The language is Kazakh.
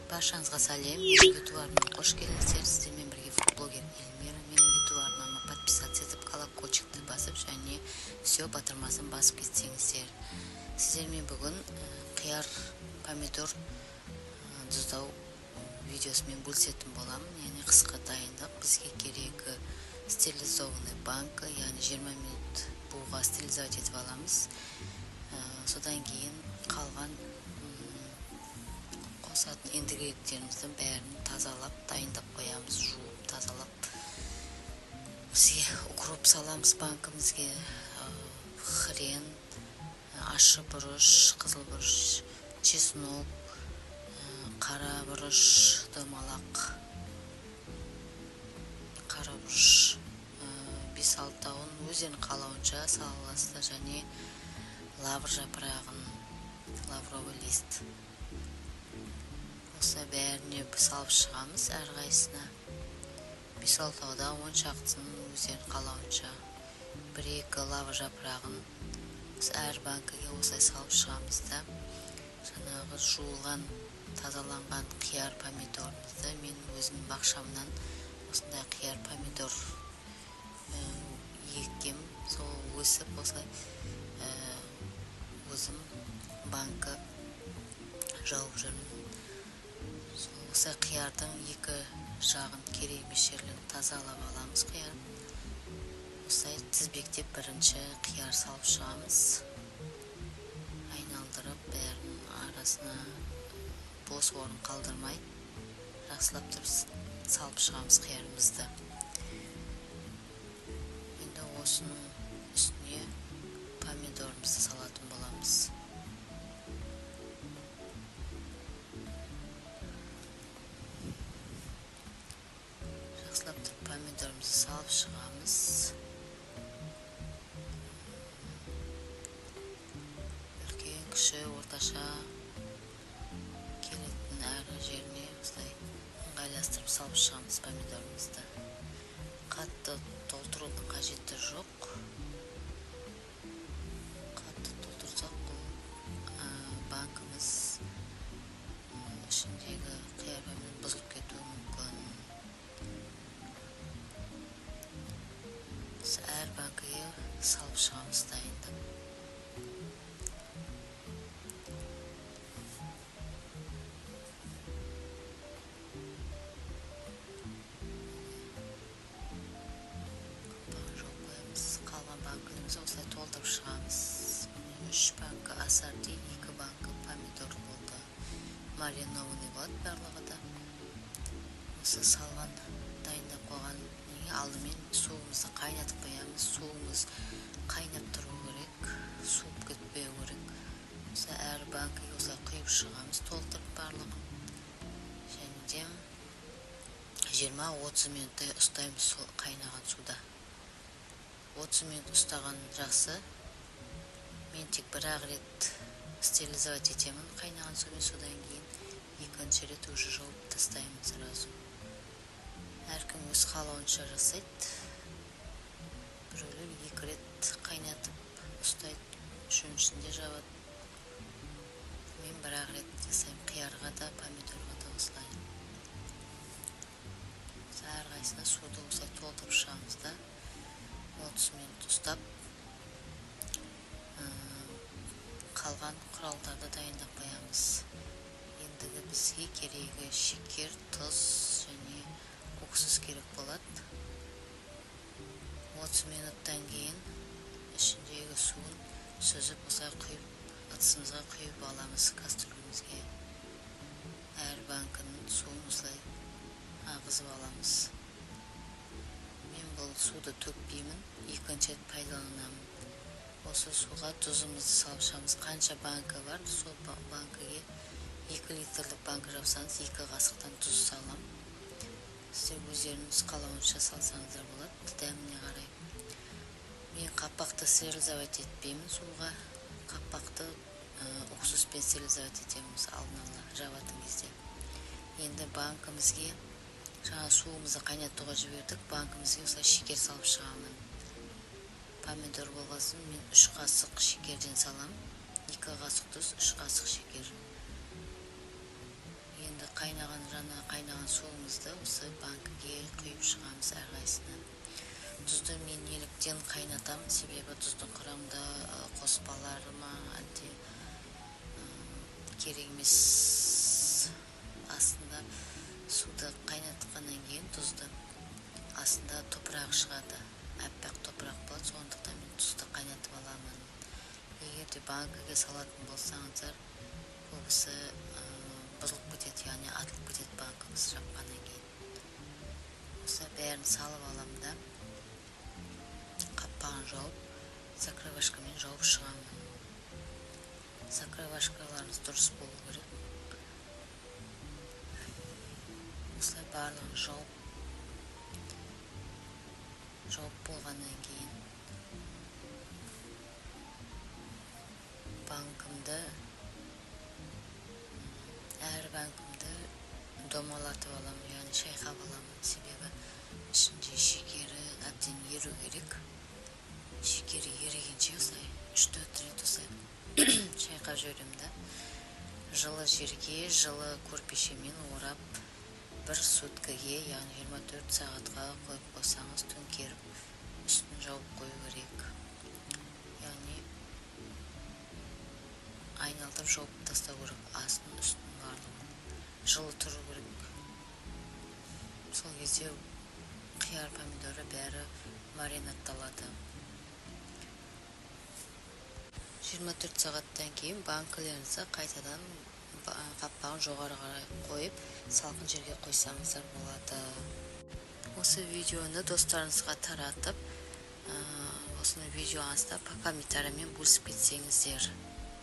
Баршаңызға сәлем. Менің YouTube арнама қош келдіңіздер. Сіздермен бірге фудблогер Эльмира. Менің YouTube арнама подписаться етіп, колокольчикті басып, және все батырмасын басып кетсеңіздер. Сіздермен бүгін қияр, помидор тұздау видеосымен бөлісетін боламын. Яғни қысқа дайындық. Бізге керегі стерилизованный банка, яғни 20 минут буға стерилизовать етіп аламыз. Содан кейін қалған қосатын ингредиенттеріміздің бәрін тазалап дайындап қоямыз, жуып тазалап. Бізге укроп саламыз банкімізге, хрен, ащы бұрыш, қызыл бұрыш, чеснок, қара бұрыш, домалақ, қара бұрыш, 5-6 өздерінің қалауынша саласыздар, және лавр жапырағын, лавровый лист. Осы бәріне салып шығамыз әрқайсысына. 5-6-да 10 шақтысының өздерінің қалауынша. 1-2 лавр жапырағын біз әр банкіге осылай салып шығамыз да. Жаңағы жуылған, тазаланған қияр помидорымызды мен өзімнің бақшамнан осындай қияр помидор еккем. Сол өсіп осылай өзім банкі жауып жүрмін. Осы қиярдың екі жағын керек емес жерлерін тазалап аламыз қияр. Осылай тізбектеп бірінші қияр салып шығамыз. Айналдырып бәрінің арасына бос орын қалдырмай жақсылап тұрып салып шығамыз қиярымызды. Енді осының үстіне помидорымызды салатын боламыз. Жақсылап тұрып помидорымызды салып шығамыз. Үлкен, кіші, орташа келетін әр жеріне осылай ыңғайластырып салып шығамыз помидорымызды. Қатты толтырудың қажеті жоқ. Қатты толтырсақ бұл банкіміз ішіндегі қияр помидор бұзылып кетуі мүмкін. Әр банкіге салып шығамыз дайындап. Қалған банкімізді осылай толтырып шығамыз. 3 банкі асарди, 2 банкі помидор болды. Маринованный болады барлығы да. Осы салған, дайындап қойған алдымен суымызды қайнатып қоямыз. Суымыз қайнап тұру керек, суып кетпеу керек. Осы әр банкіге осылай құйып шығамыз, толтырып барлығын. Және де 20-30 минуттай ұстаймыз сол қайнаған суда. 30 минут ұстаған жақсы. Мен тек бір-ақ рет стерилизовать етемін қайнаған сумен, содан кейін екінші рет уже жауып тастаймын сразу. Әркім өз қалауынша жасайды. Біреулер 2 рет қайнатып ұстайды, үшіншісінде жабады. Мен бір-ақ рет жасаймын, қиярға да, помидорға да осылай. Әрқайсына суды осылай толтырып шығамыз да, 30 минут ұстап, қалған құралдарды дайындап қоямыз. Ендігі бізге керегі шекер, тұз және уксус керек болады. 30 минуттан кейін ішіндегі суын сүзіп осылай құйып, ыдысымызға құйып аламыз кастрюлемізге. Әр банкінің суын осылай ағызып аламыз. Мен бұл суды төкпеймін, екінші рет пайдаланамын. Осы суға тұзымызды салып шығамыз. Қанша банка бар, сол банкіге 2 литрлік банка жапсаңыз 2 қасықтан тұз салам. Сіздер өздеріңіз қалауынша салсаңыздар болады, дәміне қарай. Мен қапақты стерилизовать етпеймін суға. Қапақты уксуспен стерилизовать етеміз алдын ала жабатын кезде. Енді банкімізге жаңа суымызды қайнатуға жібердік. Банкімізге осылай шекер салып шығамын. Помидор болғасын мен 3 қасық шекерден салам. 2 қасық тұз, 3 қасық шекер. Енді қайнаған суымызды осы банкіге құйып шығамыз әрқайсысынан. Тұзды мен неліктен қайнатамын, себебі тұздың құрамында қоспалары ма әлде керек емес. Астында суды қайнатқаннан кейін тұзды астында топырақ шығады, әппақ топырақ болады, сондықтан мен тұзды қайнатып аламын. Егер де банкіге салатын болсаңыздар, көбісі бұзылып кетеді, яғни атылып кетеді банкіміз жапқаннан кейін. Осы бәрін салып аламын да, қаппағын жауып, закрывашкамен жауып шығамын. Закрывашкаларыңыз дұрыс болу керек. Осылай барлығын жауып болғаннан кейін әр банкімді домалатып аламын, яғни шайқап аламын, себебі ішінде шекері әбден еру керек. Шекері ерігенше осылай 3-4 рет осылай шайқап жіберемін да, жылы жерге жылы көрпешемен орап 1 суткаге, яғни 24 сағатқа қойып қойсаңыз, төңкеріп үстін жауып қою керек. Яғни айналдырып жауып тастау керек, астын үстін барлығын. Жылы тұру керек. Сол кезде қияр, помидоры бәрі маринадталады. 24 сағаттан кейін банкілеріңізді қайтадан қаппағын жоғары қарай қойып, салқын жерге қойсаңыздар болады. Осы видеоны достарыңызға таратып, осыны видеоңызда комментариймен бөлісіп кетсеңіздер.